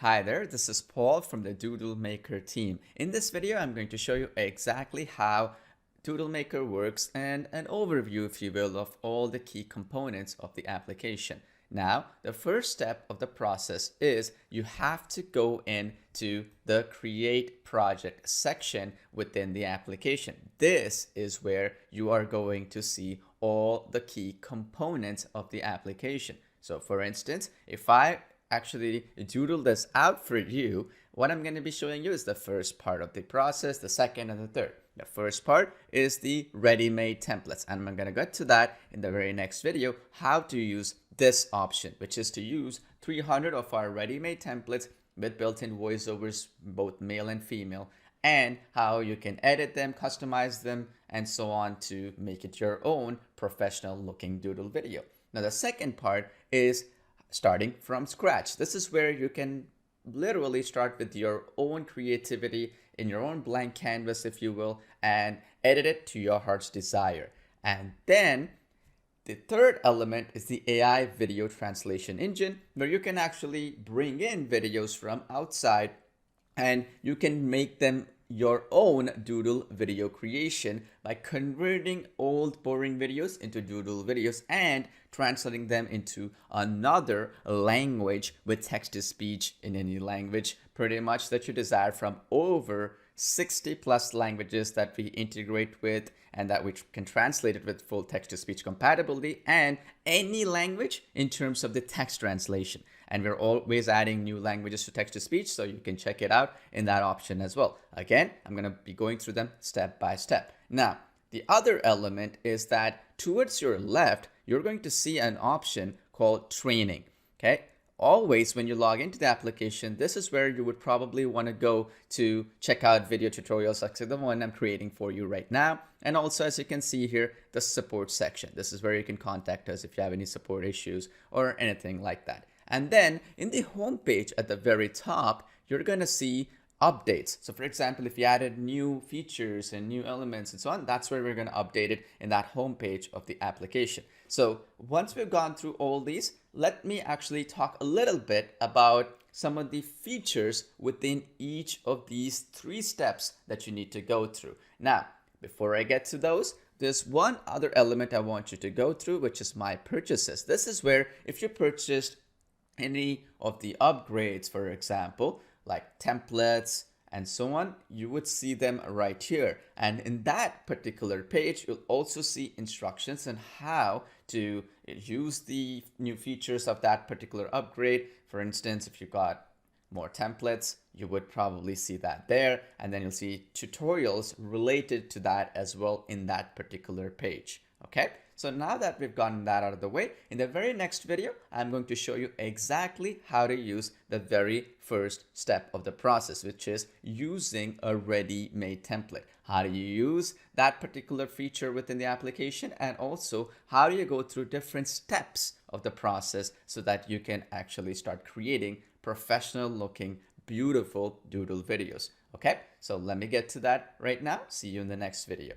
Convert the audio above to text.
Hi there, this is Paul from the Doodle Maker team. In this video, I'm going to show you exactly how Doodle Maker works and an overview, if you will, of all the key components of the application. Now, the first step of the process is you have to go into the Create Project section within the application. This is where you are going to see all the key components of the application. So for instance, if I actually doodle this out for you, what I'm going to be showing you is the first part of the process, the second and the third. The first part is the ready-made templates, and I'm going to get to that in the very next video, how to use this option, which is to use 300 of our ready-made templates with built-in voiceovers, both male and female, and how you can edit them, customize them, and so on to make it your own professional looking doodle video. Now, the second part is starting from scratch. This is where you can literally start with your own creativity in your own blank canvas, if you will, and edit it to your heart's desire. And then the third element is the AI video translation engine, where you can actually bring in videos from outside and you can make them your own doodle video creation by converting old boring videos into doodle videos and translating them into another language with text to speech in any language pretty much that you desire, from over 60 plus languages that we integrate with and that we can translate it with full text to speech compatibility, and any language in terms of the text translation. And we're always adding new languages to text to speech, so you can check it out in that option as well. Again, I'm going to be going through them step by step. Now, the other element is that towards your left, you're going to see an option called training. Okay. Always when you log into the application, this is where you would probably want to go to check out video tutorials like the one I'm creating for you right now. And also, as you can see here, the support section. This is where you can contact us if you have any support issues or anything like that. And then in the home page at the very top, you're going to see updates. So for example, if you added new features and new elements and so on, that's where we're going to update it in that home page of the application. So once we've gone through all these, let me actually talk a little bit about some of the features within each of these three steps that you need to go through. Now, before I get to those, there's one other element I want you to go through, which is my purchases. This is where if you purchased any of the upgrades, for example, like templates and so on, you would see them right here. And in that particular page, you'll also see instructions on how to use the new features of that particular upgrade. For instance, if you got more templates, you would probably see that there. And then you'll see tutorials related to that as well in that particular page. Okay. So now that we've gotten that out of the way, in the very next video, I'm going to show you exactly how to use the very first step of the process, which is using a ready-made template. How do you use that particular feature within the application? And also, how do you go through different steps of the process so that you can actually start creating professional looking, beautiful doodle videos? Okay, so let me get to that right now. See you in the next video.